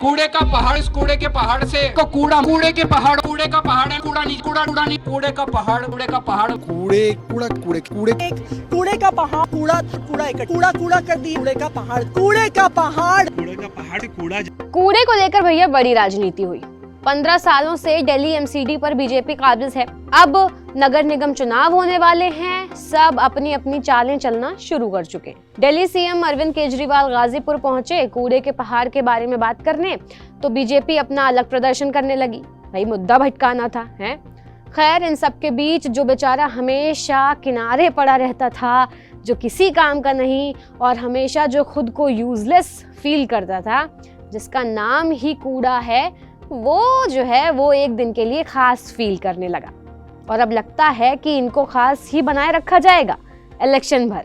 कूड़े का पहाड़, इस कूड़े के पहाड़ से को कूड़ा, कूड़े के पहाड़, कूड़े का पहाड़ है, कूड़ा नहीं, कूड़ा कूड़ा नहीं, कूड़े का पहाड़, कूड़े का पहाड़, कूड़े कूड़ा कूड़े कूड़े कूड़े का पहाड़, कूड़ा कूड़ा इकट्ठा, कूड़ा कूड़ा कर दी, कूड़े का पहाड़, कूड़े का पहाड़, कूड़े का पहाड़ कूड़ा। कूड़े को लेकर भैया बड़ी राजनीति हुई। 15 सालों से दिल्ली एमसीडी पर बीजेपी काबिज है। अब नगर निगम चुनाव होने वाले हैं, सब अपनी अपनी चालें चलना शुरू कर चुके हैं। दिल्ली सीएम अरविंद केजरीवाल गाजीपुर पहुंचे कूड़े के पहाड़ के बारे में बात करने, तो बीजेपी अपना अलग प्रदर्शन करने लगी। भाई मुद्दा भटकाना था, है? खैर, इन सब के बीच जो बेचारा हमेशा किनारे पड़ा रहता था, जो किसी काम का नहीं और हमेशा जो खुद को यूजलेस फील करता था, जिसका नाम ही कूड़ा है, वो जो है वो एक दिन के लिए खास फील करने लगा। और अब लगता है कि इनको खास ही बनाए रखा जाएगा इलेक्शन भर।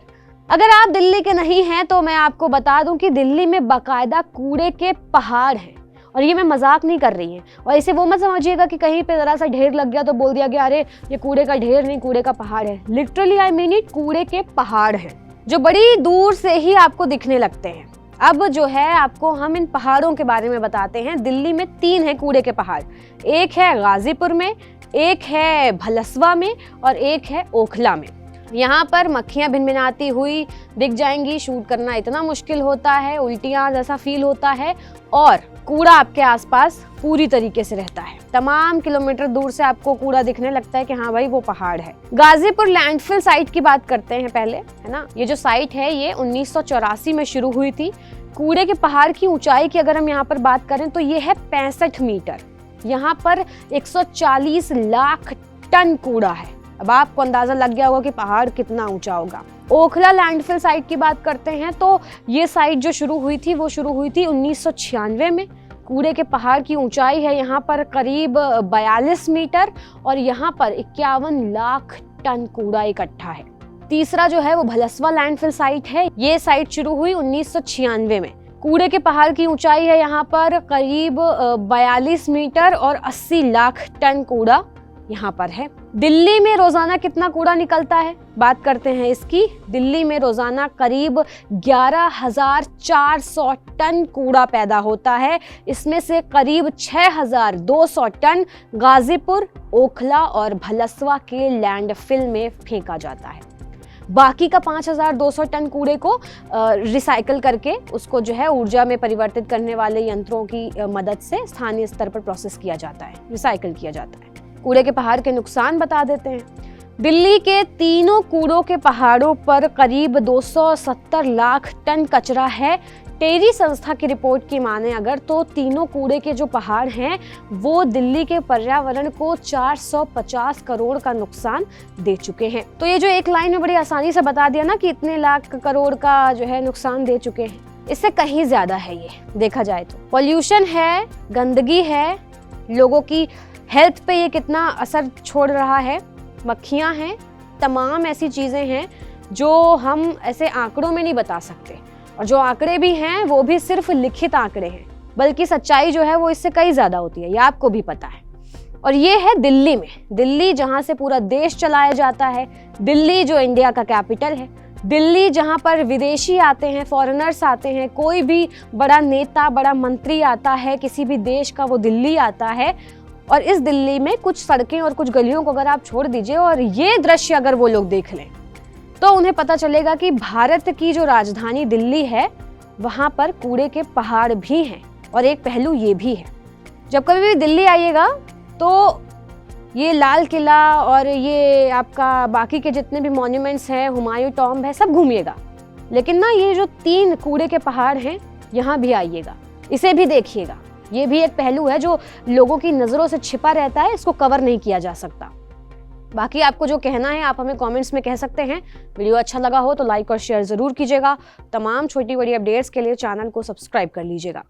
अगर आप दिल्ली के नहीं हैं तो मैं आपको बता दूं कि दिल्ली में बाकायदा कूड़े के पहाड़ हैं। और ये मैं मजाक नहीं कर रही है। और इसे वो मत समझिएगा कि कहीं पे जरा सा ढेर लग गया तो बोल दिया गया अरे ये कूड़े का ढेर नहीं, कूड़े का पहाड़ है। लिटरली आई मीन इट, कूड़े के पहाड़ हैं जो बड़ी दूर से ही आपको दिखने लगते हैं। अब जो है आपको हम इन पहाड़ों के बारे में बताते हैं। दिल्ली में 3 हैं कूड़े के पहाड़। एक है गाजीपुर में, एक है भलसवा में और एक है ओखला में। यहाँ पर मक्खियाँ भिनभिनाती हुई दिख जाएंगी। शूट करना इतना मुश्किल होता है, उल्टियाँ जैसा फील होता है और कूड़ा आपके आसपास पूरी तरीके से रहता है। तमाम किलोमीटर दूर से आपको कूड़ा दिखने लगता है कि हाँ भाई वो पहाड़ है। गाजीपुर लैंडफिल साइट की बात करते हैं पहले, है ना। ये जो साइट है ये 1984 में शुरू हुई थी। कूड़े के पहाड़ की ऊंचाई की अगर हम यहाँ पर बात करें तो ये है 65 मीटर। यहाँ पर 140 लाख टन कूड़ा है। अब आपको अंदाजा लग गया होगा कि पहाड़ कितना ऊंचा होगा। ओखला लैंडफिल साइट की बात करते हैं तो ये साइट जो शुरू हुई थी वो शुरू हुई थी 1996 में। कूड़े के पहाड़ की ऊंचाई है यहाँ पर करीब 42 मीटर और यहाँ पर 51 लाख टन कूड़ा इकट्ठा है। तीसरा जो है वो भलसवा लैंडफिल साइट है। ये साइट शुरू हुई 1996 में। कूड़े के पहाड़ की ऊंचाई है यहाँ पर करीब 42 मीटर और 80 लाख टन कूड़ा यहाँ पर है। दिल्ली में रोजाना कितना कूड़ा निकलता है, बात करते हैं इसकी। दिल्ली में रोजाना करीब 11,400 टन कूड़ा पैदा होता है। इसमें से करीब 6,200 टन गाजीपुर, ओखला और भलसवा के लैंडफिल में फेंका जाता है। बाकी का 5,200 टन कूड़े को रिसाइकल करके उसको जो है ऊर्जा में परिवर्तित करने वाले यंत्रों की मदद से स्थानीय स्तर पर प्रोसेस किया जाता है, रिसाइकल किया जाता है। कूड़े के पहाड़ के नुकसान बता देते हैं। दिल्ली के तीनों कूड़ों के पहाड़ों पर करीब 270 लाख टन कचरा है। टेरी संस्था की रिपोर्ट की माने अगर तो तीनों कूड़े के जो पहाड़ हैं वो दिल्ली के पर्यावरण को 450 करोड़ का नुकसान दे चुके हैं। तो ये जो एक लाइन में बड़ी आसानी से बता दिया ना कि इतने लाख करोड़ का जो है नुकसान दे चुके हैं, इससे कहीं ज्यादा है ये देखा जाए तो। पॉल्यूशन है, गंदगी है, लोगों की हेल्थ पे ये कितना असर छोड़ रहा है, मक्खियाँ हैं, तमाम ऐसी चीज़ें हैं जो हम ऐसे आंकड़ों में नहीं बता सकते। और जो आंकड़े भी हैं वो भी सिर्फ लिखित आंकड़े हैं, बल्कि सच्चाई जो है वो इससे कई ज़्यादा होती है, ये आपको भी पता है। और ये है दिल्ली में, दिल्ली जहाँ से पूरा देश चलाया जाता है, दिल्ली जो इंडिया का कैपिटल है, दिल्ली जहाँ पर विदेशी आते हैं, फॉरेनर्स आते हैं, कोई भी बड़ा नेता, बड़ा मंत्री आता है किसी भी देश का, वो दिल्ली आता है। और इस दिल्ली में कुछ सड़कें और कुछ गलियों को अगर आप छोड़ दीजिए और ये दृश्य अगर वो लोग देख लें तो उन्हें पता चलेगा कि भारत की जो राजधानी दिल्ली है वहाँ पर कूड़े के पहाड़ भी हैं। और एक पहलू ये भी है, जब कभी भी दिल्ली आइएगा तो ये लाल किला और ये आपका बाकी के जितने भी मॉन्यूमेंट्स हैं, हुमायूं टॉम्ब है, सब घूमिएगा। लेकिन ना ये जो 3 कूड़े के पहाड़ हैं यहाँ भी आइएगा, इसे भी देखिएगा। ये भी एक पहलू है जो लोगों की नज़रों से छिपा रहता है, इसको कवर नहीं किया जा सकता। बाकी आपको जो कहना है आप हमें कमेंट्स में कह सकते हैं। वीडियो अच्छा लगा हो तो लाइक और शेयर ज़रूर कीजिएगा। तमाम छोटी बड़ी अपडेट्स के लिए चैनल को सब्सक्राइब कर लीजिएगा।